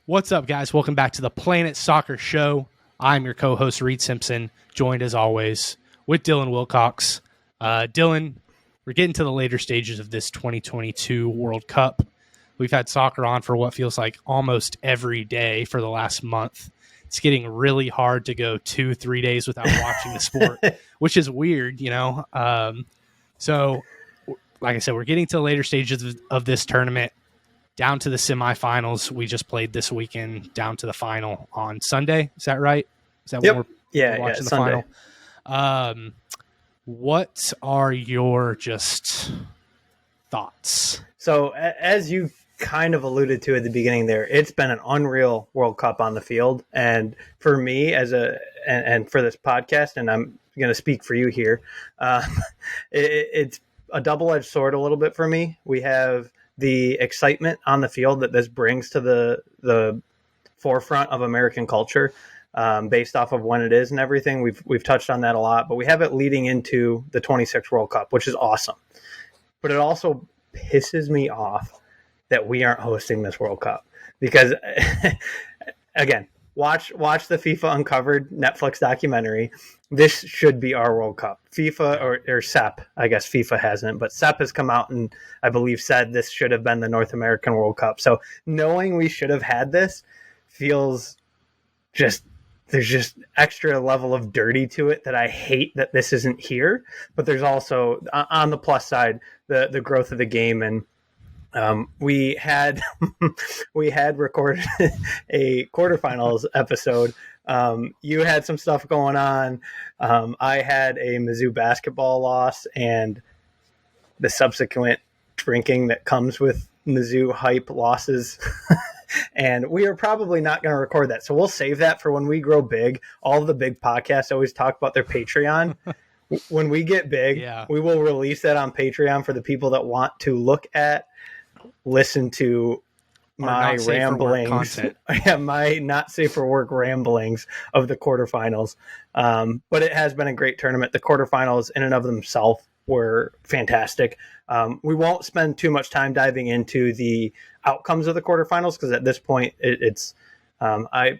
What's up, guys? Welcome back to the Planet Soccer Show. I'm your co-host, Reed Simpson, joined as always with Dylan Wilcox. Dylan, we're getting to the later stages of this 2022 World Cup. We've had soccer on for what feels like almost every day for the last month. It's getting really hard to go 2-3 days without watching the sport, which is weird, you know? So, like I said, we're getting to the later stages of this tournament. Down to the semifinals. We just played this weekend, down to the final on Sunday. Is that right? Is that yep. when we're watching the Sunday. Final? What are your just thoughts? So as you kind of alluded to at the beginning there, it's been an unreal World Cup on the field. And for me and for this podcast, and I'm going to speak for you here, it's a double-edged sword a little bit for me. We have the excitement on the field that this brings to the forefront of American culture, based off of when it is and everything. We've touched on that a lot, but we have it leading into the 26th World Cup, which is awesome. But it also pisses me off that we aren't hosting this World Cup because, again, watch the FIFA Uncovered Netflix documentary. This should be our World Cup. FIFA or SEP, I guess FIFA hasn't, but SEP has come out and I believe said this should have been the North American World Cup. So knowing we should have had this feels there's just extra level of dirty to it that I hate that this isn't here. But there's also, on the plus side, the growth of the game. And we had recorded a quarterfinals episode. You had some stuff going on. I had a Mizzou basketball loss and the subsequent drinking that comes with Mizzou hype losses. And we are probably not going to record that. So we'll save that for when we grow big. All of the big podcasts always talk about their Patreon. When we get big, we will release that on Patreon for the people that want to listen to my ramblings, my not safe for work ramblings of the quarterfinals. But it has been a great tournament. The quarterfinals in and of themselves were fantastic. We won't spend too much time diving into the outcomes of the quarterfinals because at this point I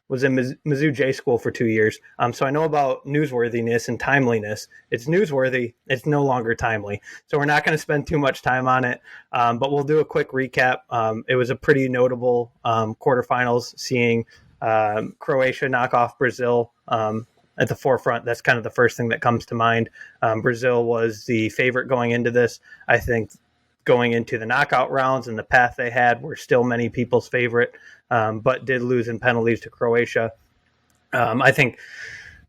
was in Mizzou J School for 2 years. So I know about newsworthiness and timeliness. It's newsworthy. It's no longer timely. So we're not going to spend too much time on it. But we'll do a quick recap. It was a pretty notable quarterfinals, seeing Croatia knock off Brazil at the forefront. That's kind of the first thing that comes to mind. Brazil was the favorite going into this. I think going into the knockout rounds and the path they had were still many people's favorite, but did lose in penalties to Croatia. I think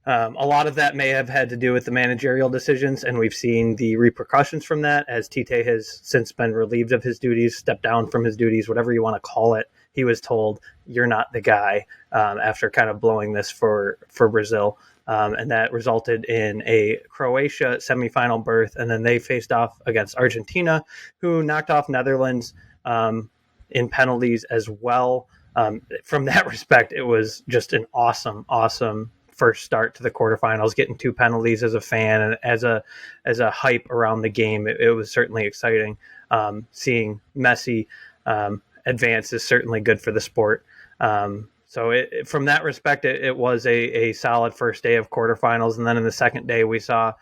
a lot of that may have had to do with the managerial decisions, and we've seen the repercussions from that as Tite has since been relieved of his duties, stepped down from his duties, whatever you want to call it. He was told, you're not the guy, after kind of blowing this for Brazil. And that resulted in a Croatia semifinal berth. And then they faced off against Argentina, who knocked off Netherlands in penalties as well. From that respect, it was just an awesome first start to the quarterfinals, getting 2 penalties as a fan and as a hype around the game. It was certainly exciting. Seeing Messi advance is certainly good for the sport. So from that respect, it was a solid first day of quarterfinals. And then in the second day, we saw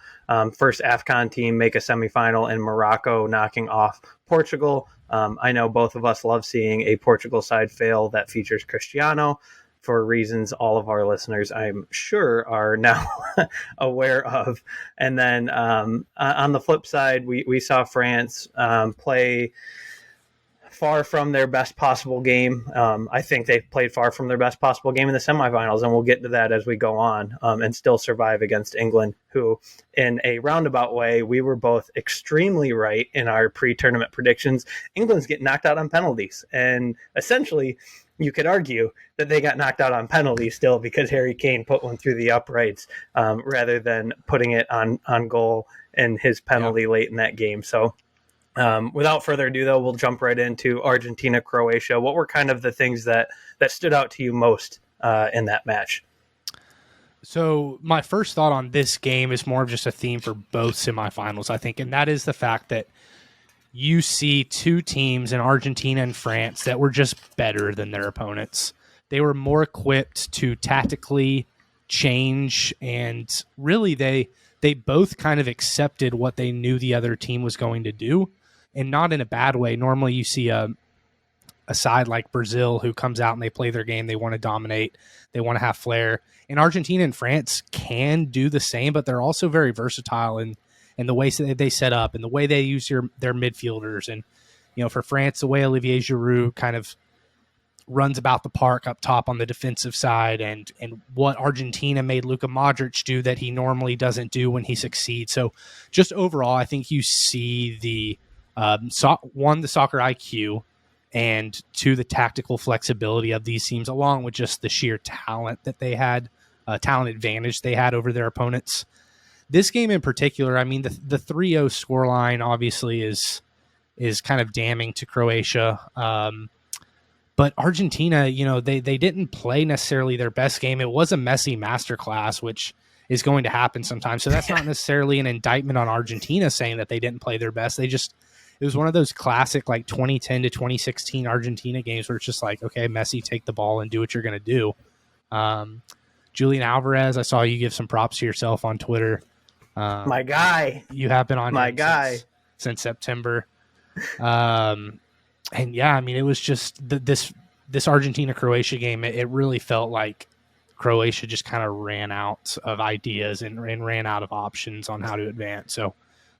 first AFCON team make a semifinal in Morocco, knocking off Portugal. I know both of us love seeing a Portugal side fail that features Cristiano for reasons all of our listeners, I'm sure, are now aware of. And then on the flip side, we saw France play far from their best possible game. I think they played far from their best possible game in the semifinals, and we'll get to that as we go on, and still survive against England, who, in a roundabout way, we were both extremely right in our pre-tournament predictions. England's getting knocked out on penalties, and essentially you could argue that they got knocked out on penalties still because Harry Kane put one through the uprights rather than putting it on goal in his penalty late in that game. So without further ado, though, we'll jump right into Argentina, Croatia. What were kind of the things that stood out to you most in that match? So my first thought on this game is more of just a theme for both semifinals, I think, and that is the fact that you see two teams in Argentina and France that were just better than their opponents. They were more equipped to tactically change, and really they both kind of accepted what they knew the other team was going to do, and not in a bad way. Normally you see a side like Brazil who comes out and they play their game, they want to dominate, they want to have flair. And Argentina and France can do the same, but they're also very versatile in the way they set up and the way they use their midfielders. And, for France, the way Olivier Giroud kind of runs about the park up top on the defensive side, and what Argentina made Luka Modric do that he normally doesn't do when he succeeds. So just overall, I think you see the the soccer IQ, and two, the tactical flexibility of these teams, along with just the sheer talent that they had, talent advantage they had over their opponents. This game in particular, I mean, the 3-0 scoreline obviously is kind of damning to Croatia. But Argentina, they didn't play necessarily their best game. It was a Messi masterclass, which is going to happen sometimes. So that's not necessarily an indictment on Argentina saying that they didn't play their best. It was one of those classic like 2010 to 2016 Argentina games where it's just like, okay, Messi, take the ball and do what you're going to do. Julian Alvarez, I saw you give some props to yourself on Twitter. My guy. You have been on my guy since September. And yeah, I mean, it was just this Argentina-Croatia game. It really felt like Croatia just kind of ran out of ideas and ran out of options on how to advance. So,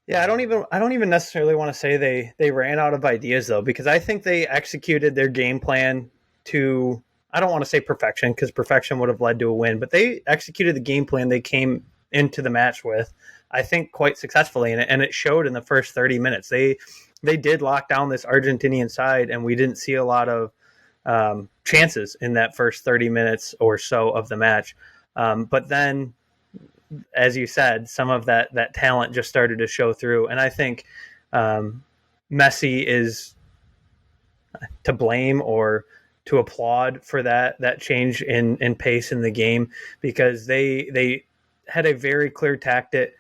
yeah, I don't even necessarily want to say they ran out of ideas though, because I think they executed their game plan to, I don't want to say perfection, because perfection would have led to a win, but they executed the game plan they came into the match with, I think, quite successfully, and it showed in the first 30 minutes. They did lock down this Argentinian side, and we didn't see a lot of chances in that first 30 minutes or so of the match. But then, as you said, some of that talent just started to show through. And I think Messi is to blame or to applaud for that change in pace in the game, because they had a very clear tactic.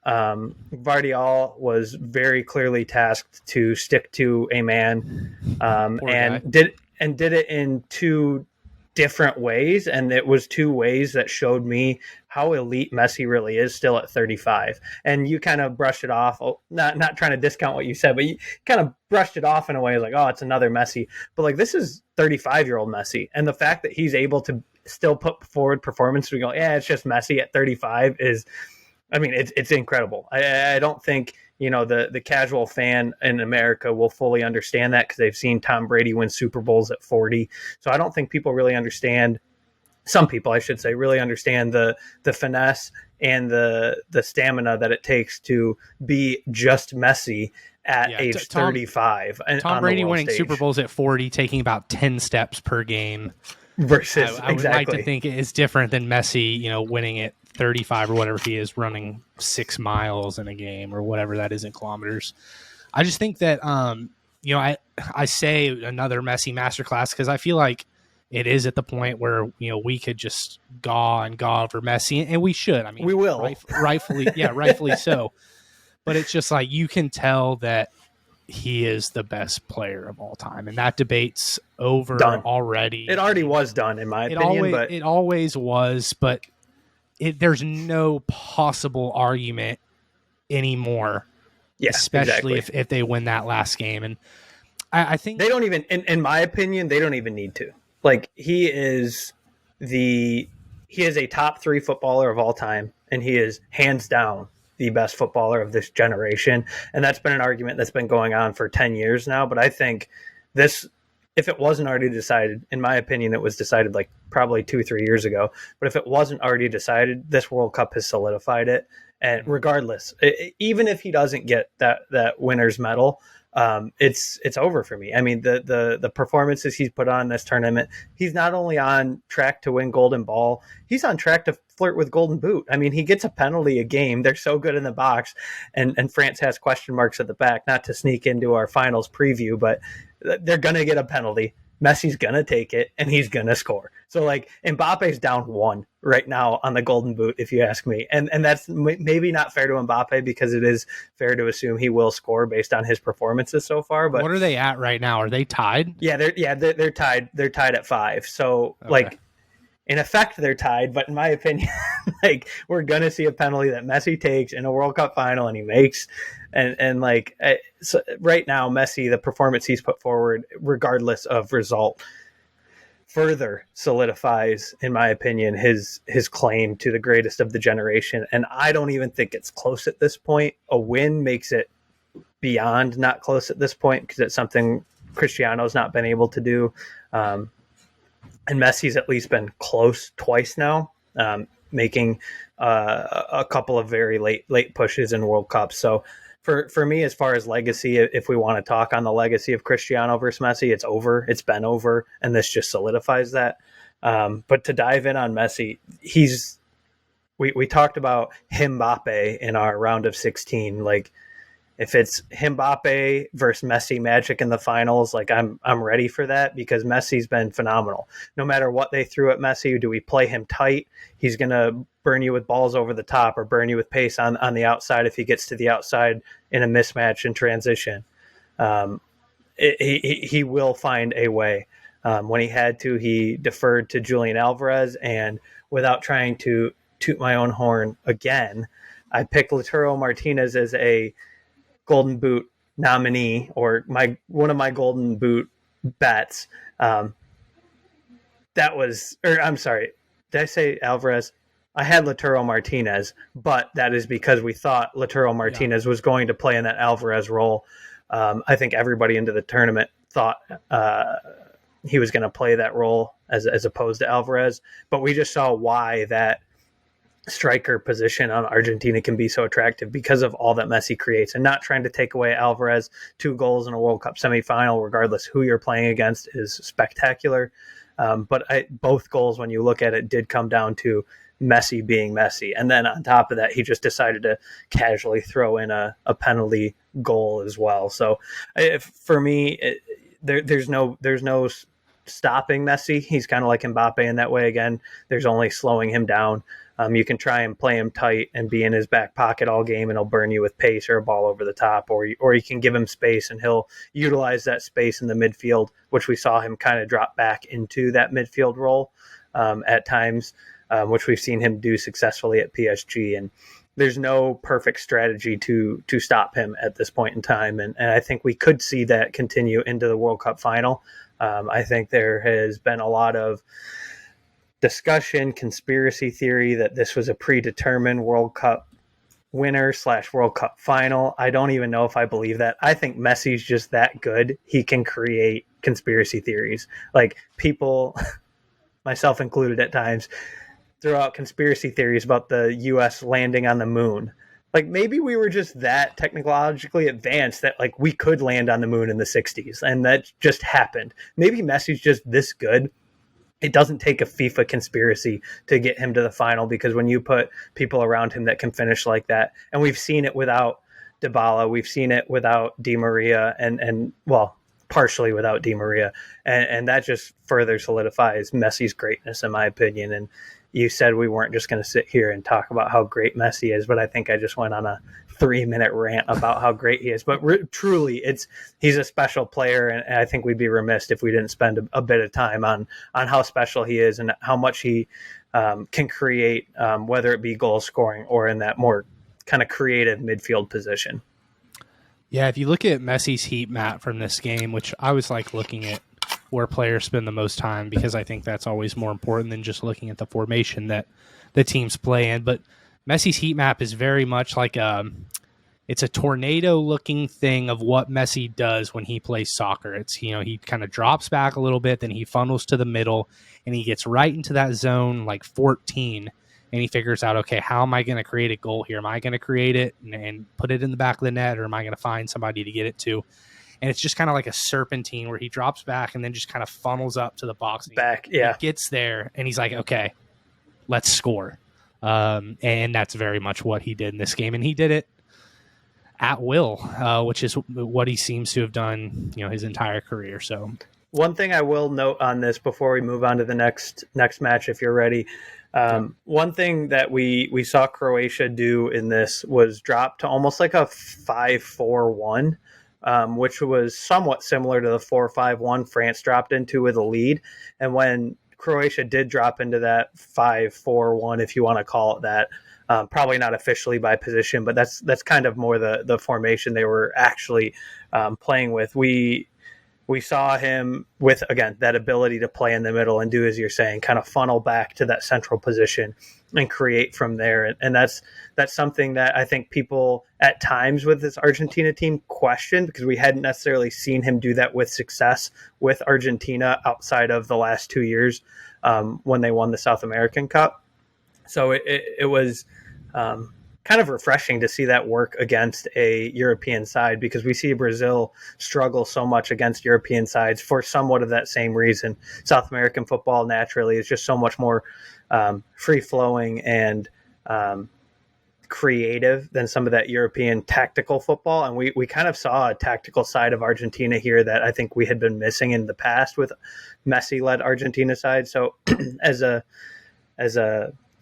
Vardial was very clearly tasked to stick to a man, and did it in two different ways, and it was two ways that showed me how elite Messi really is still at 35. And you kind of brushed it off, not trying to discount what you said, but you kind of brushed it off in a way like, oh, it's another Messi. But like, this is 35-year-old Messi, and the fact that he's able to still put forward performance, we go, yeah, it's just Messi at 35 is, I mean, it's incredible. I don't think, the casual fan in America will fully understand that, because they've seen Tom Brady win Super Bowls at 40. So I don't think people really understand, some people, I should say, really understand the finesse and the stamina that it takes to be just Messi at age 35. Tom Brady winning stage. Super Bowls at 40, taking about 10 steps per game. Versus, I would like to think it's different than Messi, winning at 35 or whatever he is, running 6 miles in a game or whatever that is in kilometers. I just think that, I say another Messi masterclass because I feel like it is at the point where, we could just gaw over Messi, and we should. I mean, we will. Rightfully so. But it's just like, you can tell that he is the best player of all time, and that debate's over already. It already was done, in my opinion. It always was, but there's no possible argument anymore. Yeah, especially if they win that last game. And I think they don't even, in my opinion, they don't even need to. Like, he is a top 3 footballer of all time, and he is hands down the best footballer of this generation. And that's been an argument that's been going on for 10 years now. But I think this, if it wasn't already decided, in my opinion, it was decided like probably 2-3 years ago. But if it wasn't already decided, this World Cup has solidified it. And regardless, even if he doesn't get that winner's medal, it's over for me. I mean, the performances he's put on this tournament, he's not only on track to win Golden Ball, he's on track to flirt with Golden Boot. I mean, he gets a penalty a game. They're so good in the box, and France has question marks at the back, not to sneak into our finals preview, but they're going to get a penalty. Messi's gonna take it and he's gonna score. So like Mbappe's down 1 right now on the Golden Boot, if you ask me, and that's maybe not fair to Mbappe because it is fair to assume he will score based on his performances so far. But what are they at right now? Are they tied? Yeah, they're tied. They're tied at 5. So Okay. like in effect they're tied, but in my opinion, like we're gonna see a penalty that Messi takes in a World Cup final and he makes, and like so right now Messi, the performance he's put forward, regardless of result, further solidifies, in my opinion, his claim to the greatest of the generation. And I don't even think it's close at this point. A win makes it beyond not close at this point because it's something Cristiano's not been able to do. And Messi's at least been close twice now, making a couple of very late pushes in World Cups. So for me, as far as legacy, if we want to talk on the legacy of Cristiano versus Messi, it's over. It's been over, and this just solidifies that. But to dive in on Messi, we talked about Mbappe in our round of 16. Like, if it's Mbappe versus Messi Magic in the finals, like I'm ready for that because Messi's been phenomenal. No matter what they threw at Messi, do we play him tight? He's going to burn you with balls over the top or burn you with pace on the outside if he gets to the outside in a mismatch in transition. He will find a way. When he had to, he deferred to Julian Alvarez, and without trying to toot my own horn again, I picked Lautaro Martinez as a Golden Boot nominee, or one of my Golden Boot bets. I'm sorry, did I say Alvarez? I had Lautaro Martinez, but that is because we thought Lautaro Martinez was going to play in that Alvarez role. I think everybody into the tournament thought he was going to play that role as opposed to Alvarez, but we just saw why that striker position on Argentina can be so attractive because of all that Messi creates, and not trying to take away Alvarez. 2 goals in a World Cup semifinal, regardless who you're playing against, is spectacular. But both goals, when you look at it, did come down to Messi being Messi. And then on top of that, he just decided to casually throw in a penalty goal as well. So for me, there's no stopping Messi. He's kind of like Mbappe in that way. Again, there's only slowing him down. You can try and play him tight and be in his back pocket all game, and he'll burn you with pace or a ball over the top, or you can give him space and he'll utilize that space in the midfield, which we saw him kind of drop back into that midfield role at times, which we've seen him do successfully at PSG. And there's no perfect strategy to stop him at this point in time. And I think we could see that continue into the World Cup final. I think there has been a lot of discussion, conspiracy theory that this was a predetermined World Cup winner / World Cup final. I don't even know if I believe that. I think Messi's just that good. He can create conspiracy theories. Like, people, myself included at times, throw out conspiracy theories about the U.S. landing on the moon. Like, maybe we were just that technologically advanced that, like, we could land on the moon in the 60s, and that just happened. Maybe Messi's just this good. It doesn't take a FIFA conspiracy to get him to the final, because when you put people around him that can finish like that, and we've seen it without Dybala, we've seen it without Di Maria, and well, partially without Di Maria, and that just further solidifies Messi's greatness, in my opinion. And you said we weren't just going to sit here and talk about how great Messi is, but I think I just went on a 3-minute rant about how great he is. But truly, he's a special player, and I think we'd be remiss if we didn't spend a bit of time on how special he is and how much he can create, whether it be goal scoring or in that more kind of creative midfield position. Yeah, if you look at Messi's heat map from this game, which I was like looking at where players spend the most time, because I think that's always more important than just looking at the formation that the teams play in. But Messi's heat map is very much like it's a tornado-looking thing of what Messi does when he plays soccer. It's, he kind of drops back a little bit, then he funnels to the middle, and he gets right into that zone like 14, and he figures out, okay, how am I going to create a goal here? Am I going to create it and put it in the back of the net, or am I going to find somebody to get it to? And it's just kind of like a serpentine where he drops back and then just kind of funnels up to the box. Back, yeah. He gets there, and he's like, okay, let's score. And that's very much what he did in this game. And he did it at will, which is what he seems to have done, his entire career. So One thing I will note on this before we move on to the next match, if you're ready. Yeah. One thing that we saw Croatia do in this was drop to almost like a 5-4-1, which was somewhat similar to the 4-5-1 France dropped into with a lead. And when Croatia did drop into that 5-4-1, if you want to call it that, probably not officially by position, but that's kind of more the formation they were actually playing with. We saw him with, again, that ability to play in the middle and do, as you're saying, kind of funnel back to that central position and create from there. And that's something that I think people at times with this Argentina team questioned, because we hadn't necessarily seen him do that with success with Argentina outside of the last 2 years when they won the South American Cup. So it was kind of refreshing to see that work against a European side, because we see Brazil struggle so much against European sides for somewhat of that same reason. South American football naturally is just so much more free-flowing and creative than some of that European tactical football. And we kind of saw a tactical side of Argentina here that I think we had been missing in the past with Messi-led Argentina side. So as a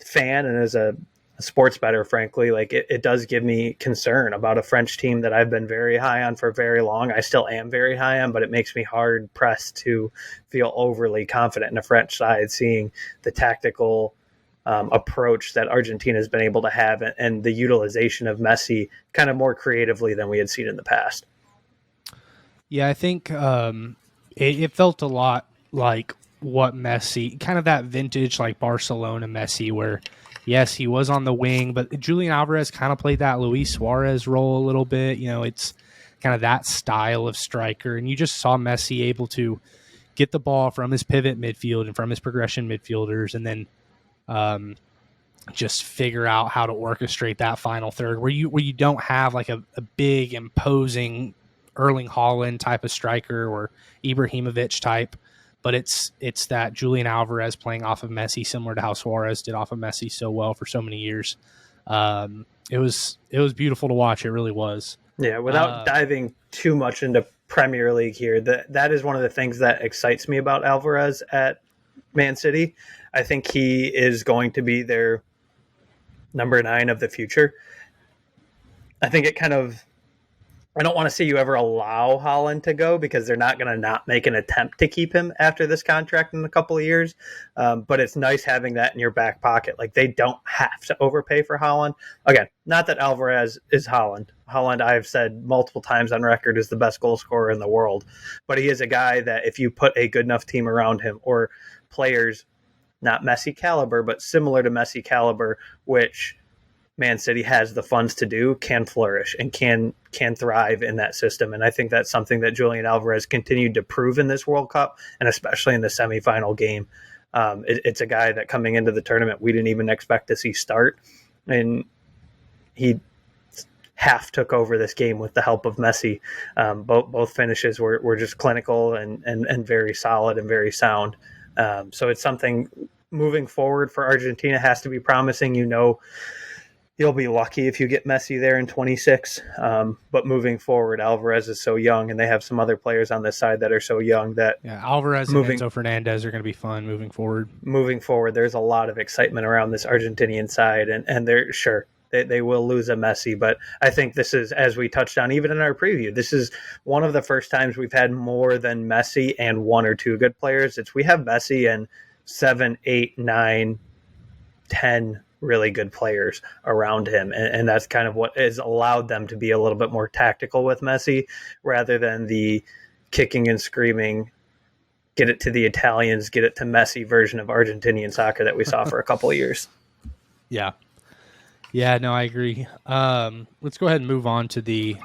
fan and as a sports better, frankly, like it does give me concern about a French team that I've been very high on for very long. I still am very high on, but it makes me hard pressed to feel overly confident in a French side, seeing the tactical approach that Argentina has been able to have and the utilization of Messi kind of more creatively than we had seen in the past. Yeah, I think it felt a lot like what Messi, kind of that vintage like Barcelona Messi, where yes, he was on the wing, but Julian Alvarez kind of played that Luis Suarez role a little bit. You know, it's kind of that style of striker. And you just saw Messi able to get the ball from his pivot midfield and from his progression midfielders, and then just figure out how to orchestrate that final third where you don't have like a big imposing Erling Haaland type of striker or Ibrahimovic type, but it's that Julian Alvarez playing off of Messi, similar to how Suarez did off of Messi so well for so many years. It was beautiful to watch. It really was. Yeah, without diving too much into Premier League here, that is one of the things that excites me about Alvarez at Man City. I think he is going to be their number 9 of the future. I think it kind of, I don't want to see you ever allow Haaland to go, because they're not going to not make an attempt to keep him after this contract in a couple of years. But it's nice having that in your back pocket. Like, they don't have to overpay for Haaland. Again, not that Alvarez is Haaland. Haaland, I've said multiple times on record, is the best goal scorer in the world. But he is a guy that if you put a good enough team around him, or players, not Messi caliber, but similar to Messi caliber, which Man City has the funds to do, can flourish and can thrive in that system. And I think that's something that Julian Alvarez continued to prove in this World Cup, and especially in the semifinal game. It's a guy that coming into the tournament we didn't even expect to see start, and he half took over this game with the help of Messi. Both finishes were just clinical and very solid and very sound. So it's something moving forward for Argentina has to be promising. You know, you'll be lucky if you get Messi there in 26. But moving forward, Alvarez is so young, and they have some other players on this side that are so young that Alvarez and Enzo Fernandez are going to be fun moving forward. Moving forward, there's a lot of excitement around this Argentinian side, and they're sure they will lose a Messi, but I think this is, as we touched on even in our preview, this is one of the first times we've had more than Messi and 1 or 2 good players. We have Messi and 7, 8, 9, 10 really good players around him, and that's kind of what has allowed them to be a little bit more tactical with Messi, rather than the kicking and screaming, get it to the Italians, get it to Messi version of Argentinian soccer that we saw for a couple of years. Yeah, no, I agree. Let's go ahead and move on to the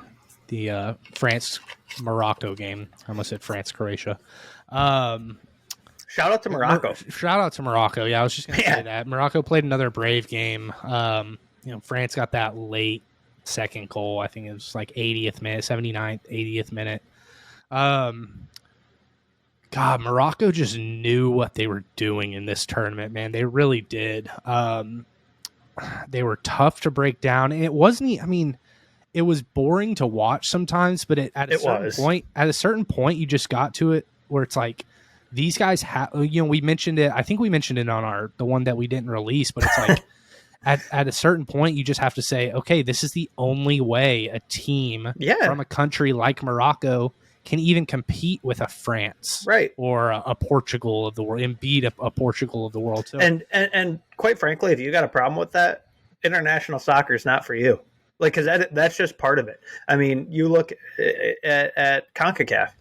France-Morocco game. I almost said France-Croatia. Shout out to Morocco. Shout out to Morocco. Yeah, I was just going to say that. Morocco played another brave game. France got that late second goal. I think it was like 80th minute, 79th, 80th minute. God, Morocco just knew what they were doing in this tournament, man. They really did. They were tough to break down. And it wasn't, I mean, it was boring to watch sometimes, but at a certain point, you just got to it. where it's like these guys have, we mentioned it. I think we mentioned it on the one that we didn't release, but it's like at a certain point, you just have to say, okay, this is the only way a team from a country like Morocco can even compete with a France, right, or a Portugal of the world, and beat a Portugal of the world. So, and quite frankly, if you got a problem with that, international soccer is not for you. Like, because that's just part of it. I mean, you look at CONCACAF.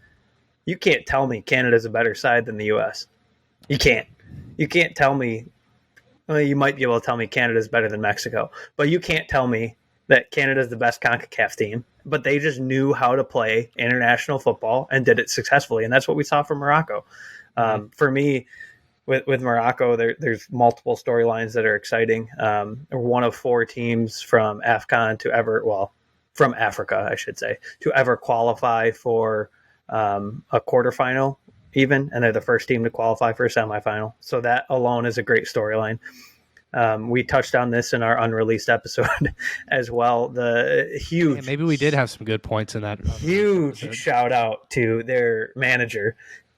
You can't tell me Canada's a better side than the U.S. You can't. You can't tell me. Well, you might be able to tell me Canada's better than Mexico, but you can't tell me that Canada's the best CONCACAF team. But they just knew how to play international football and did it successfully, and that's what we saw from Morocco. For me, with Morocco, there's multiple storylines that are exciting. One of 4 teams from AFCON from Africa, I should say, to ever qualify for a quarterfinal even, and they're the first team to qualify for a semifinal. So that alone is a great storyline. We touched on this in our unreleased episode as well. The huge, maybe we did have some good points in that. Huge shout out to their manager.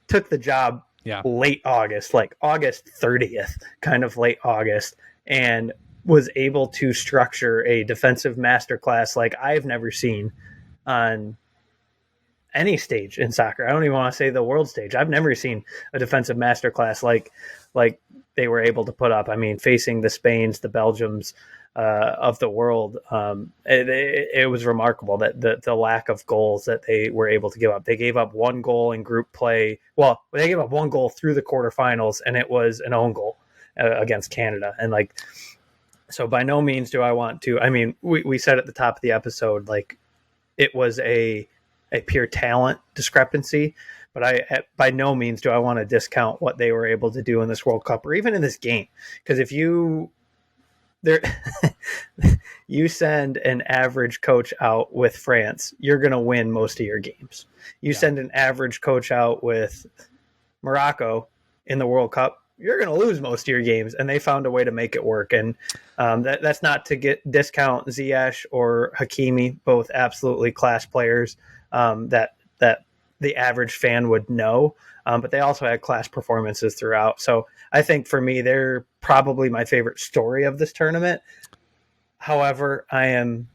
Took the job late August, like August 30th, kind of late August, and was able to structure a defensive masterclass like I've never seen on any stage in soccer. I don't even want to say the world stage. I've never seen a defensive masterclass like they were able to put up. I mean, facing the Spains, the Belgiums of the world, it was remarkable that the lack of goals that they were able to give up. They gave up 1 goal in group play. Well, they gave up 1 goal through the quarterfinals, and it was an own goal against Canada. And so by no means do I want to. I mean, we said at the top of the episode, like, it was a pure talent discrepancy, but by no means do I want to discount what they were able to do in this World Cup or even in this game. Because if you send an average coach out with France, you're going to win most of your games. You send an average coach out with Morocco in the World Cup, you're going to lose most of your games, and they found a way to make it work. And that's not to discount Ziyech or Hakimi, both absolutely class players that the average fan would know, but they also had class performances throughout. So I think for me, they're probably my favorite story of this tournament. However, I am,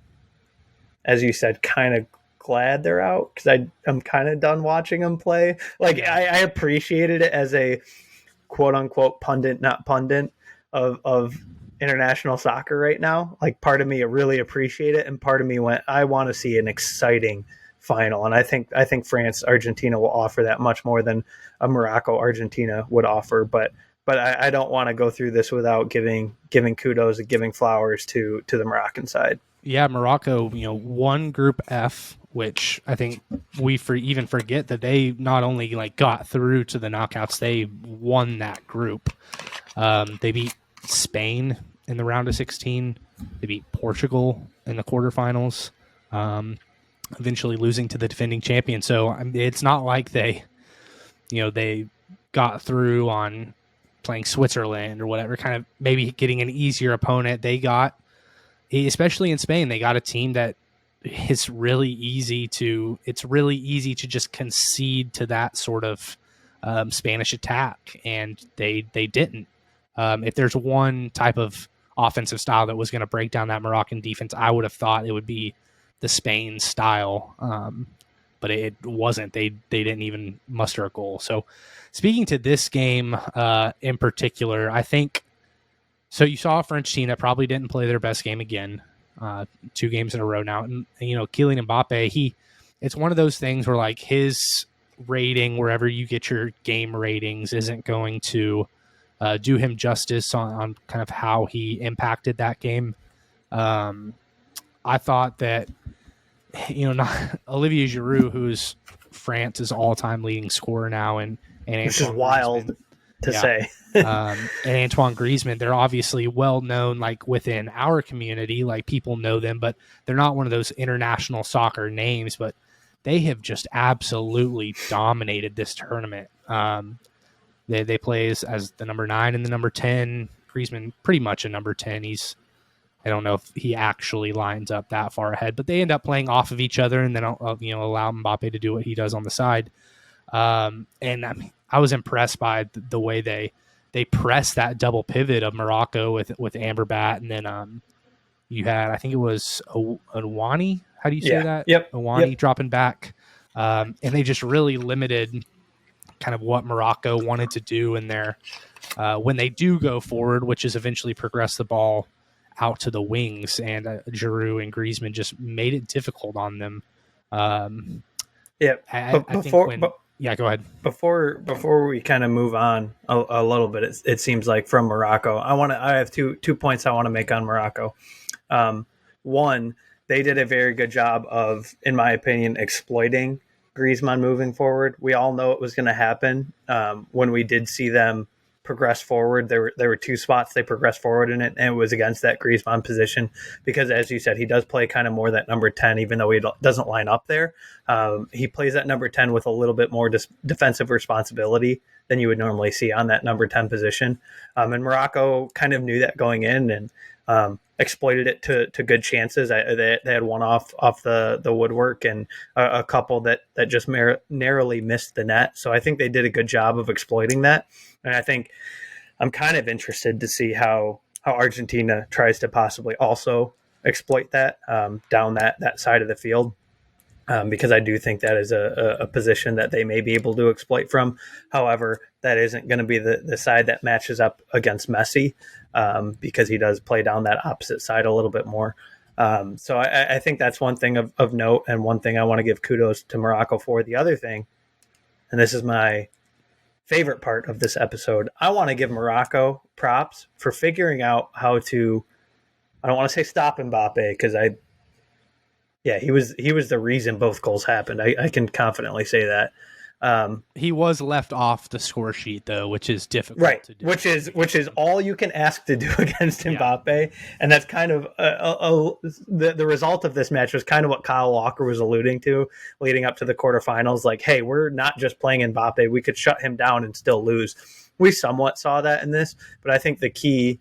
as you said, kind of glad they're out because I'm kind of done watching them play. Like, I appreciated it as a quote unquote pundit, not pundit of international soccer right now. Like, part of me really appreciate it, and part of me went, I want to see an exciting final. And I think France Argentina will offer that much more than a Morocco Argentina would offer. But I don't want to go through this without giving kudos and giving flowers to the Moroccan side. Yeah, Morocco, won Group F, which I think we even forget that they not only got through to the knockouts, they won that group. They beat Spain in the round of 16. They beat Portugal in the quarterfinals, eventually losing to the defending champion. So it's not like they got through on playing Switzerland or whatever, kind of maybe getting an easier opponent. They got, especially in Spain, they got a team that it's really easy to just concede to that sort of Spanish attack, and they didn't. If there's one type of offensive style that was going to break down that Moroccan defense, I would have thought it would be the Spain style, but it wasn't. They didn't even muster a goal. So speaking to this game in particular, I think, so you saw a French team that probably didn't play their best game again, 2 games in a row now. And Kylian Mbappe, it's one of those things where his rating, wherever you get your game ratings, isn't going to do him justice on kind of how he impacted that game. I thought that, not Olivier Giroud, who's France's all-time leading scorer now, and which is wild to say. And Antoine Griezmann, they're obviously well known, within our community, people know them, but they're not one of those international soccer names. But they have just absolutely dominated this tournament. They play as the number 9 and the number 10. Griezmann pretty much a number 10. I don't know if he actually lines up that far ahead, but they end up playing off of each other, and then allow Mbappe to do what he does on the side. And I was impressed by the way they pressed that double pivot of Morocco with Amberbat, and then you had, I think it was Awani. How do you say Yeah. that? Yep. Awani Yep. dropping back, and they just really limited kind of what Morocco wanted to do in there when they do go forward, which is eventually progress the ball out to the wings, and Giroud and Griezmann just made it difficult on them. Yep. I But think before, when, yeah, go ahead. before we kind of move on a little bit, it seems like from Morocco, I have two points I want to make on Morocco. One, they did a very good job of, in my opinion, exploiting Griezmann moving forward. We all know it was going to happen. When we did see them progress forward, there were two spots they progressed forward in it, and it was against that Griezmann position because, as you said, he does play kind of more that number 10, even though he doesn't line up there. He plays that number 10 with a little bit more defensive responsibility than you would normally see on that number 10 position. And Morocco kind of knew that going in, and exploited it to good chances. They had one off the woodwork, and a couple that just narrowly missed the net. So I think they did a good job of exploiting that. And I think I'm kind of interested to see how Argentina tries to possibly also exploit that down that side of the field. Because I do think that is a position that they may be able to exploit from. However, that isn't going to be the side that matches up against Messi, because he does play down that opposite side a little bit more. So I think that's one thing of note, and one thing I want to give kudos to Morocco for. The other thing, and this is my favorite part of this episode, I want to give Morocco props for figuring out how to, I don't want to say stop Mbappe, because he was the reason both goals happened. I can confidently say that. He was left off the score sheet though, which is difficult Right, to do. which is all you can ask to do against Mbappe, and that's kind of the result of this match was kind of what Kyle Walker was alluding to leading up to the quarterfinals. Like, hey, we're not just playing Mbappe; we could shut him down and still lose. We somewhat saw that in this, but I think the key,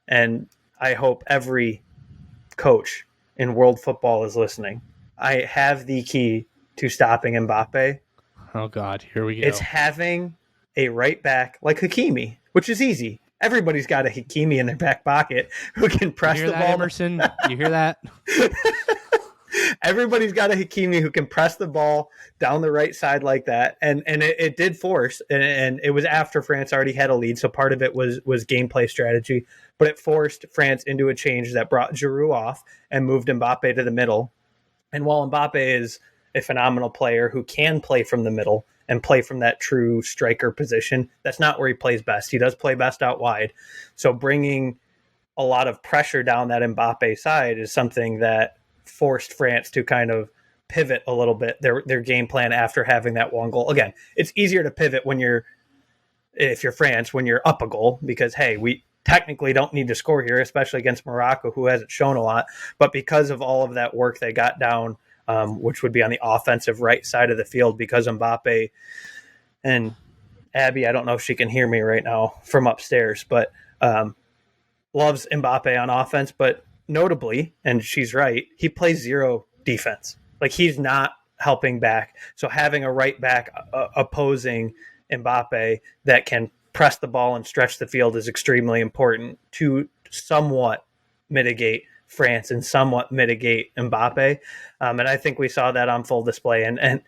and I hope every coach in world football is listening. I have the key to stopping Mbappe. Oh God, here we go. It's having a right back like Hakimi, which is easy. Everybody's got a Hakimi in their back pocket who can press the ball. Emerson, you hear that? Everybody's got a Hakimi who can press the ball down the right side like that, and it did force, and it was after France already had a lead, so part of it was gameplay strategy, but it forced France into a change that brought Giroud off and moved Mbappe to the middle. And while Mbappe is a phenomenal player who can play from the middle and play from that true striker position, that's not where he plays best. He does play best out wide. So bringing a lot of pressure down that Mbappe side is something that forced France to kind of pivot a little bit their game plan after having that one goal. Again, it's easier to pivot if you're France, when you're up a goal, because, hey, we technically don't need to score here, especially against Morocco, who hasn't shown a lot. But because of all of that work they got down, which would be on the offensive right side of the field, because Mbappe and Abby, I don't know if she can hear me right now from upstairs, but loves Mbappe on offense. But notably, and she's right, he plays zero defense. Like, he's not helping back. So having a right back opposing Mbappe that can press the ball and stretch the field is extremely important to somewhat mitigate France and somewhat mitigate Mbappe. And I think we saw that on full display. And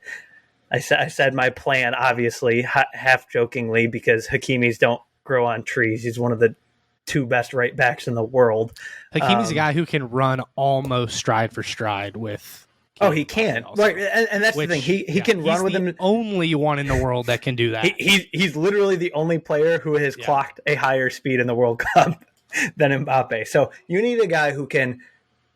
I said my plan, obviously, half jokingly, because Hakimi's don't grow on trees. He's one of the two best right backs in the world. Hakimi's a guy who can run almost stride for stride with. He can. Right, and that's the thing. He can run with him. He's the only one in the world that can do that. He's literally the only player who has clocked a higher speed in the World Cup than Mbappe. So you need a guy who can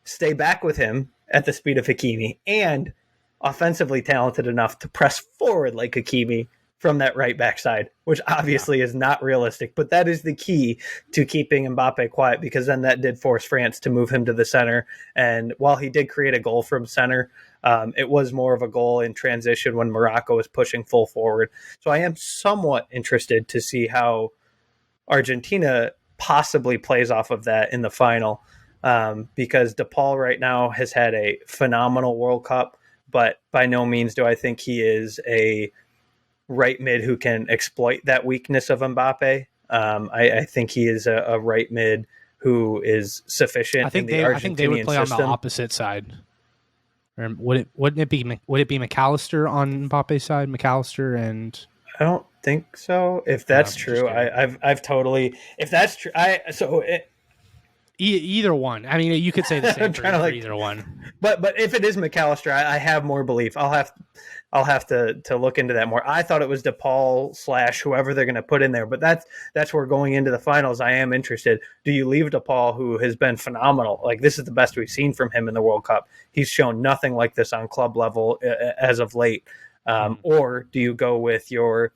stay back with him at the speed of Hakimi and offensively talented enough to press forward like Hakimi from that right back side, which obviously is not realistic. But that is the key to keeping Mbappe quiet, because then that did force France to move him to the center. And while he did create a goal from center, it was more of a goal in transition when Morocco was pushing full forward. So I am somewhat interested to see how Argentina possibly plays off of that in the final, because DePaul right now has had a phenomenal World Cup, but by no means do I think he is a right mid who can exploit that weakness of Mbappe. I think he is a right mid who is sufficient in the I think they would Argentinian play on the system. opposite side. Or wouldn't it be McAllister on Mbappe's side? McAllister and I don't think so. If that's just true, kidding. I've totally. If that's true, Either one. I mean, you could say the same for either one. But if it is McAllister, I have more belief. I'll have to look into that more. I thought it was DePaul / whoever they're going to put in there, but that's where going into the finals, I am interested. Do you leave DePaul, who has been phenomenal? Like, this is the best we've seen from him in the World Cup. He's shown nothing like this on club level as of late. Or do you go with do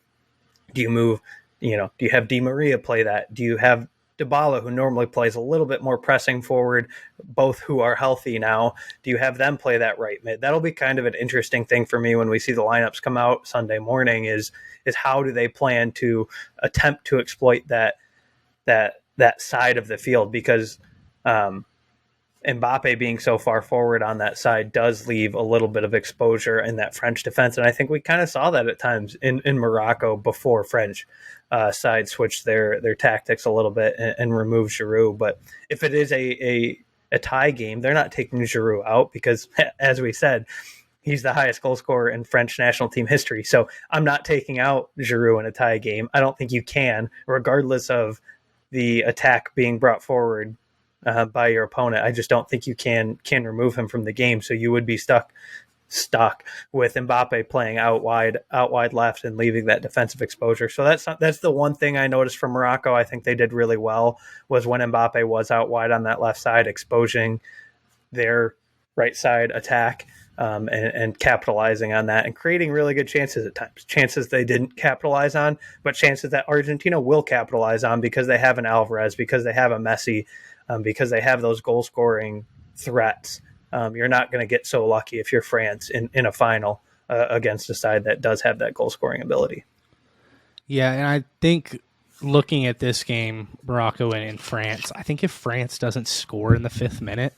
you move? Do you have Di Maria play that? Do you have Dybala, who normally plays a little bit more pressing forward, both who are healthy now? Do you have them play that right mid? That'll be kind of an interesting thing for me when we see the lineups come out Sunday morning is how do they plan to attempt to exploit that side of the field? Because Mbappe being so far forward on that side does leave a little bit of exposure in that French defense. And I think we kind of saw that at times in Morocco before French side switched their tactics a little bit and removed Giroud. But if it is a tie game, they're not taking Giroud out because, as we said, he's the highest goal scorer in French national team history. So I'm not taking out Giroud in a tie game. I don't think you can, regardless of the attack being brought forward by your opponent. I just don't think you can remove him from the game. So you would be stuck with Mbappe playing out wide left and leaving that defensive exposure. So that's the one thing I noticed from Morocco. I think they did really well was when Mbappe was out wide on that left side, exposing their right side attack and capitalizing on that and creating really good chances at times. Chances they didn't capitalize on, but chances that Argentina will capitalize on because they have an Alvarez, because they have a Messi, because they have those goal scoring threats. You're not going to get so lucky if you're France in a final against a side that does have that goal scoring ability. Yeah, and I think looking at this game, Morocco and France, I think if France doesn't score in the 5th minute,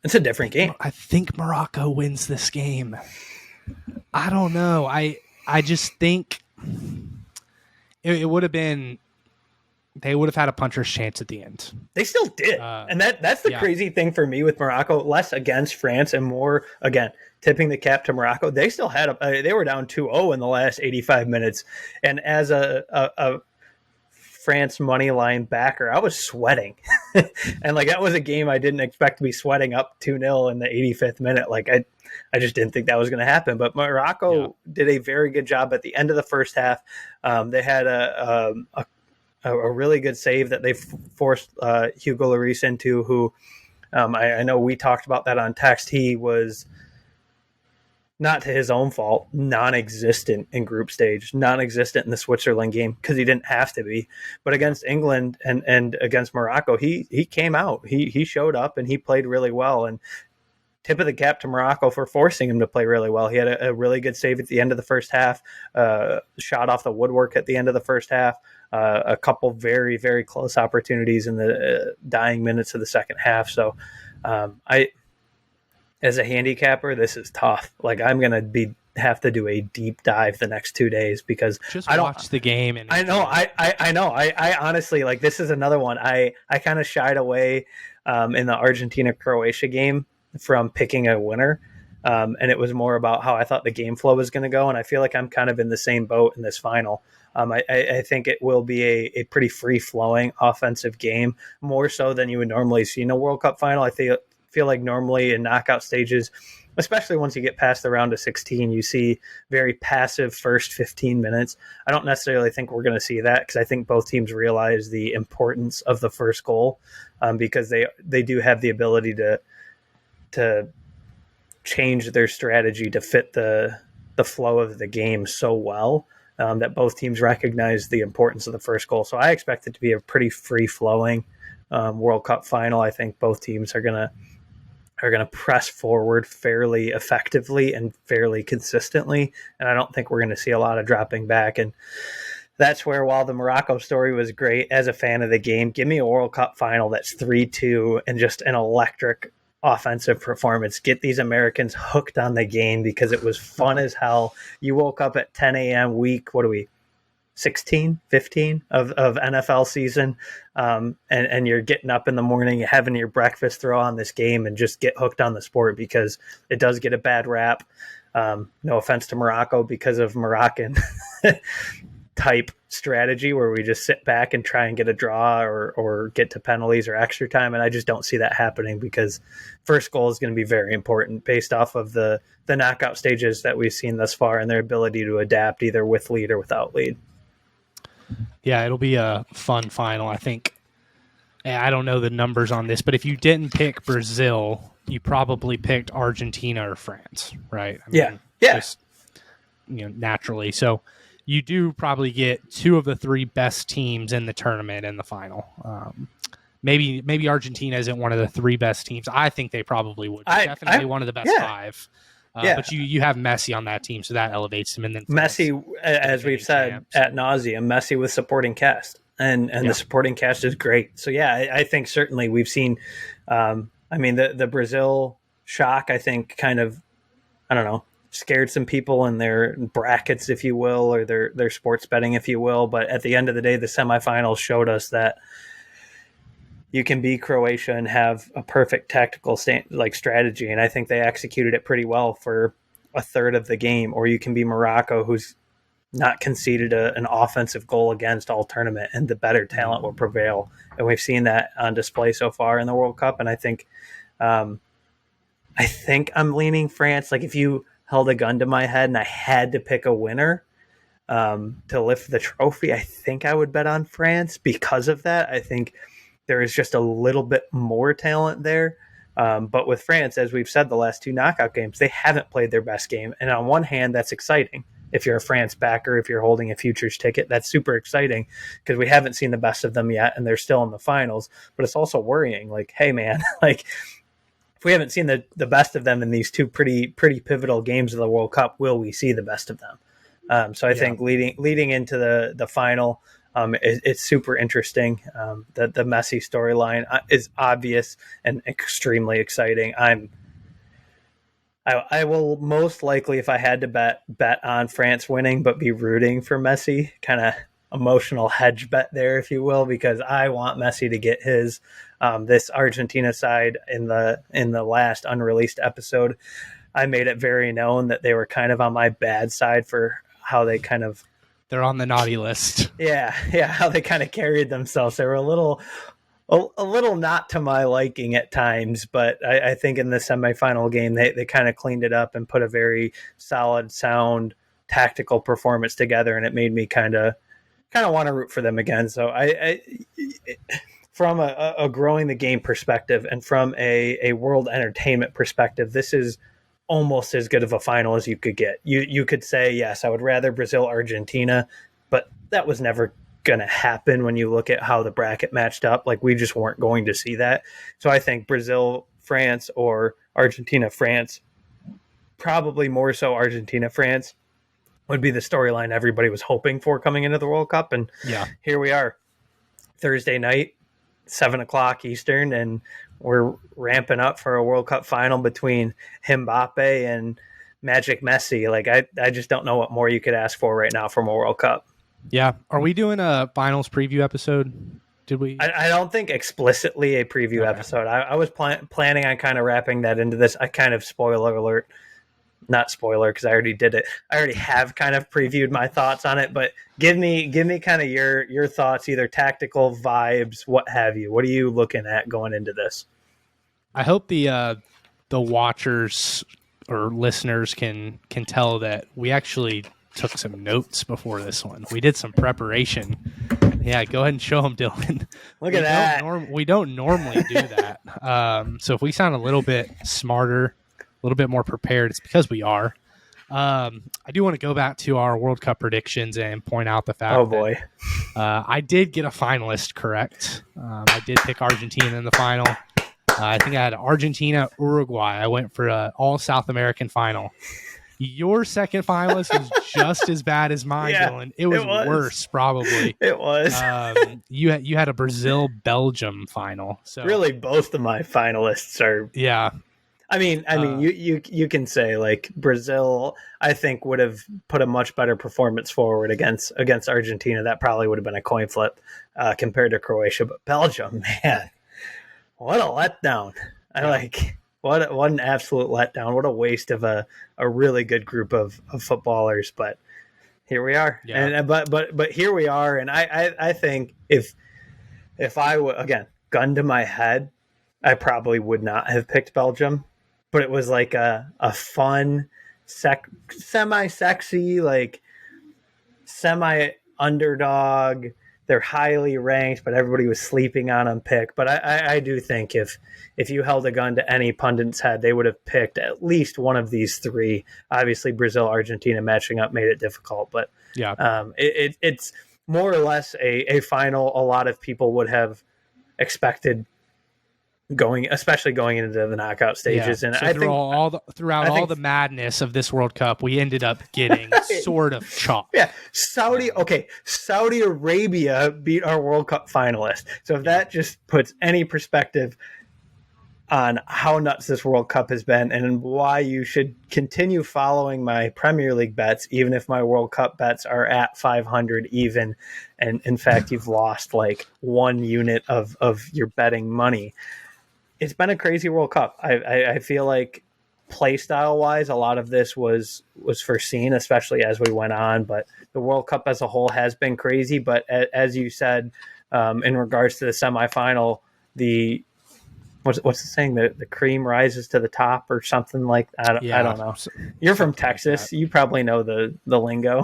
it's a different game. I think Morocco wins this game. I don't know. I just think it would have been. They would have had a puncher's chance at the end. They still did. And that's the crazy thing for me with Morocco, less against France and more, again, tipping the cap to Morocco. They still had they were down 2-0 in the last 85 minutes. And as a France money line backer, I was sweating. And that was a game I didn't expect to be sweating up 2-0 in the 85th minute. I just didn't think that was going to happen. But Morocco did a very good job at the end of the first half. They had a really good save that they forced Hugo Lloris into, who I know we talked about that on text. He was, not to his own fault, non-existent in group stage, non-existent in the Switzerland game because he didn't have to be. But against England and against Morocco, he came out. He showed up and he played really well. And tip of the cap to Morocco for forcing him to play really well. He had a really good save at the end of the first half, shot off the woodwork at the end of the first half, a couple very, very close opportunities in the dying minutes of the second half. So as a handicapper, this is tough. I'm going to have to do a deep dive the next 2 days because just watch the game. And I know. I honestly, this is another one. I kind of shied away in the Argentina-Croatia game from picking a winner. And it was more about how I thought the game flow was going to go. And I feel like I'm kind of in the same boat in this final. I think it will be a pretty free-flowing offensive game, more so than you would normally see in a World Cup final. I feel like normally in knockout stages, especially once you get past the round of 16, you see very passive first 15 minutes. I don't necessarily think we're going to see that because I think both teams realize the importance of the first goal because they do have the ability to change their strategy to fit the flow of the game so well that both teams recognize the importance of the first goal. So I expect it to be a pretty free-flowing World Cup final. I think both teams are going to press forward fairly effectively and fairly consistently, and I don't think we're going to see a lot of dropping back. And that's where, while the Morocco story was great as a fan of the game, give me a World Cup final that's 3-2 and just an electric offensive performance. Get these Americans hooked on the game because it was fun as hell. You woke up at 10 a.m. week, what are we, 16, 15 of NFL season, and you're getting up in the morning, having your breakfast, throw on this game, and just get hooked on the sport because it does get a bad rap. No offense to Morocco because of Moroccan type strategy where we just sit back and try and get a draw or get to penalties or extra time. And I just don't see that happening because first goal is going to be very important based off of the knockout stages that we've seen thus far and their ability to adapt either with lead or without lead. Yeah, it'll be a fun final, I think. I don't know the numbers on this, but if you didn't pick Brazil, you probably picked Argentina or France, right? I mean, yeah. Just, naturally. So you do probably get two of the three best teams in the tournament in the final. Maybe Argentina isn't one of the three best teams. I think they probably would. Definitely one of the best five. But you have Messi on that team, so that elevates him. And then Messi, as we've said ad nauseum, Messi with supporting cast, and the supporting cast is great. So I think certainly we've seen. The Brazil shock, I think, kind of, I don't know, scared some people in their brackets, if you will, or their sports betting, if you will. But at the end of the day, the semifinals showed us that you can be Croatia and have a perfect tactical strategy, and I think they executed it pretty well for a third of the game. Or you can be Morocco, who's not conceded an offensive goal against all tournament, and the better talent will prevail. And we've seen that on display so far in the World Cup. And I think I'm leaning France. Like if you held a gun to my head and I had to pick a winner to lift the trophy, I think I would bet on France because of that. I think there is just a little bit more talent there. But with France, as we've said, the last two knockout games, they haven't played their best game. And on one hand, that's exciting. If you're a France backer, if you're holding a futures ticket, that's super exciting because we haven't seen the best of them yet and they're still in the finals. But it's also worrying. Like, hey, man, like if we haven't seen the best of them in these two pretty pivotal games of the World Cup, will we see the best of them? So I think leading into the final, it's super interesting. The Messi storyline is obvious and extremely exciting. I will most likely, if I had to bet on France winning, but be rooting for Messi. Kind of emotional hedge bet there, if you will, because I want Messi to get his. This Argentina side in the last unreleased episode, I made it very known that they were kind of on my bad side for how they kind of. They're on the naughty list. Yeah, how they kind of carried themselves. They were a little not to my liking at times, but I think in the semifinal game they kind of cleaned it up and put a very solid, sound, tactical performance together, and it made me kind of want to root for them again. So I from a growing the game perspective and from a world entertainment perspective, this is almost as good of a final as you could get. You could say, yes, I would rather Brazil, Argentina, but that was never going to happen when you look at how the bracket matched up. Like we just weren't going to see that. So I think Brazil, France, or Argentina, France, probably more so Argentina, France would be the storyline everybody was hoping for coming into the World Cup. And here we are, Thursday night, 7:00 Eastern, and we're ramping up for a World Cup final between Mbappe and Magic Messi. Like I just don't know what more you could ask for right now from a World Cup. Yeah. Are we doing a finals preview episode? Did we? I don't think explicitly a preview episode. I was planning on kind of wrapping that into this. I kind of spoiler alert, not spoiler because I already did it. I already have kind of previewed my thoughts on it, but give me kind of your thoughts, either tactical vibes, what have you. What are you looking at going into this? I hope the watchers or listeners can tell that we actually took some notes before this one. We did some preparation. Yeah, go ahead and show them, Dylan. Look at that. We don't normally do that. So if we sound a little bit smarter, a little bit more prepared, it's because we are. I do want to go back to our World Cup predictions and point out the fact that I did get a finalist correct. I did pick Argentina in the final. I think I had Argentina, Uruguay. I went for an all South American final. Your second finalist was just as bad as mine, Yeah, Dylan. It was worse, probably. It was. You had a Brazil-Belgium final. So Really, both of my finalists are. yeah. I mean, you can say like Brazil. I think would have put a much better performance forward against Argentina. That probably would have been a coin flip compared to Croatia. But Belgium, man, what a letdown! What an absolute letdown. What a waste of a really good group of footballers. But here we are, and but here we are, and I think if I would, again, gun to my head, I probably would not have picked Belgium, but it was like a fun, semi-sexy, like semi-underdog. They're highly ranked, but everybody was sleeping on them pick. But I do think if you held a gun to any pundit's head, they would have picked at least one of these three. Obviously, Brazil, Argentina matching up made it difficult, but it's more or less a final a lot of people would have expected especially going into the knockout stages. And so I think throughout all the madness of this World Cup, we ended up getting sort of chalk. Yeah, Saudi Arabia beat our World Cup finalist. So if that just puts any perspective on how nuts this World Cup has been and why you should continue following my Premier League bets, even if my World Cup bets are at 500 even. And in fact, you've lost like 1 unit of your betting money. It's been a crazy World Cup. I feel like play style wise, a lot of this was foreseen, especially as we went on. But the World Cup as a whole has been crazy. But as you said, in regards to the semifinal, what's the saying? The cream rises to the top or something like that. I don't know. You're from Texas. You probably know the lingo.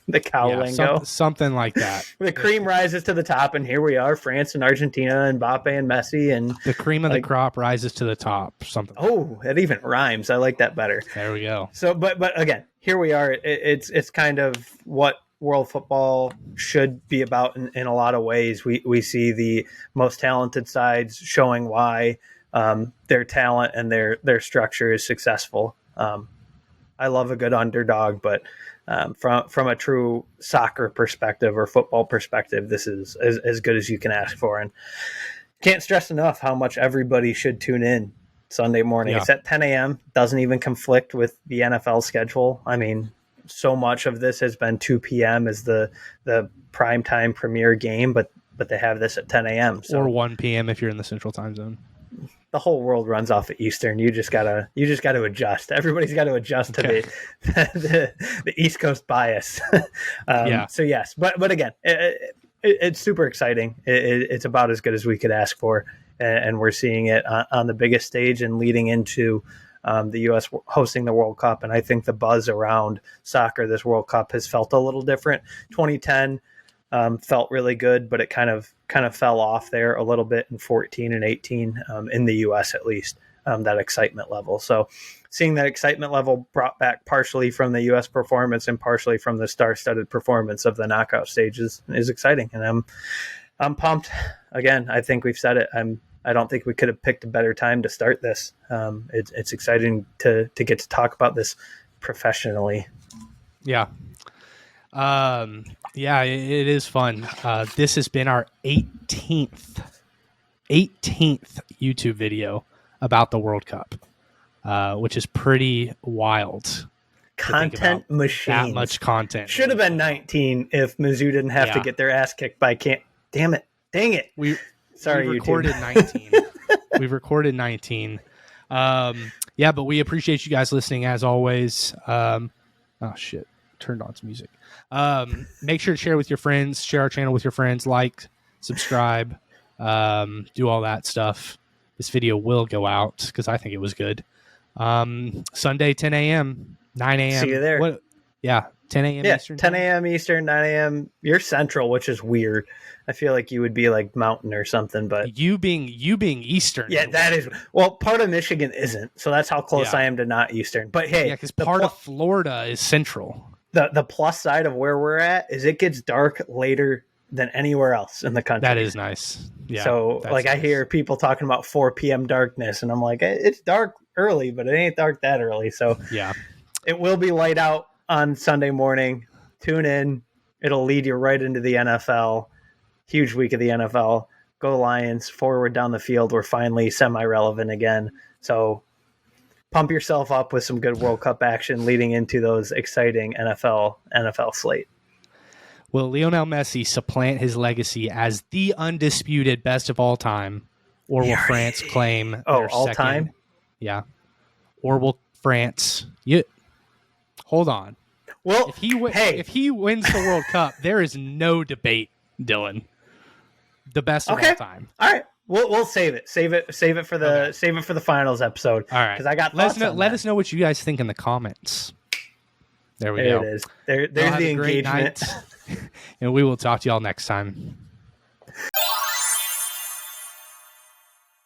The cow lingo. Something like that. The cream rises to the top, and here we are, France and Argentina, and Mbappe and Messi. And the cream of the crop rises to the top. Something. Oh, it even rhymes. I like that better. There we go. So, but again, here we are. It's kind of what world football should be about in a lot of ways. We see the most talented sides showing why their talent and their structure is successful. I love a good underdog, but from a true soccer perspective or football perspective, this is as good as you can ask for. And can't stress enough how much everybody should tune in Sunday morning. Yeah. It's at 10 a.m. Doesn't even conflict with the NFL schedule. I mean, so much of this has been 2 p.m. as the primetime premier game, but they have this at 10 a.m. So. Or 1 p.m. if you're in the Central Time Zone. The whole world runs off of Eastern. You just gotta adjust. Everybody's got to adjust to the East Coast bias. So yes, but again, it's super exciting. It's about as good as we could ask for, and we're seeing it on the biggest stage and leading into the U.S. hosting the World Cup. And I think the buzz around soccer this World Cup has felt a little different. 2010 felt really good, but it kind of fell off there a little bit in 14 and 18 in the U.S. at least, that excitement level. So seeing that excitement level brought back partially from the U.S. performance and partially from the star-studded performance of the knockout stages is exciting, and I'm pumped. Again, I think we've said it. I don't think we could have picked a better time to start this. It's exciting to get to talk about this professionally. Yeah. Yeah, it is fun. This has been our 18th YouTube video about the World Cup, which is pretty wild. Content machine. That much content. Should have been 19 if Mizzou didn't have to get their ass kicked by Dang it. We Sorry, recorded 19. We've recorded 19. Yeah, but we appreciate you guys listening as always. Oh shit. Turned on some music. Make sure to share with your friends, share our channel with your friends, like, subscribe, do all that stuff. This video will go out because I think it was good. Sunday, 10 a.m., 9 a.m. See you there. 10 a.m. Eastern. 10 a.m. Eastern, 9 a.m. You're Central, which is weird. I feel like you would be like Mountain or something, but you being Eastern. Yeah, that is. Well, part of Michigan isn't, so that's how close I am to not Eastern. But hey, because part of Florida is Central. The plus side of where we're at is it gets dark later than anywhere else in the country. That is nice. Yeah. So like nice. I hear people talking about 4 p.m. darkness, and I'm like, it's dark early, but it ain't dark that early. So yeah, It will be light out on Sunday morning. Tune in. It'll lead you right into the NFL. Huge week of the NFL. Go Lions, forward down the field. We're finally semi-relevant again. So pump yourself up with some good World Cup action leading into those exciting NFL slate. Will Lionel Messi supplant his legacy as the undisputed best of all time? Or will France claim their all second? time? Yeah. Or will France... Hold on. Well, if he wins the World Cup, there is no debate, Dylan. The best of all time. All right. We'll save it. Save it for the finals episode. All right. Because I got let us know what you guys think in the comments. There we go. There it is. There's the engagement. And we will talk to y'all next time.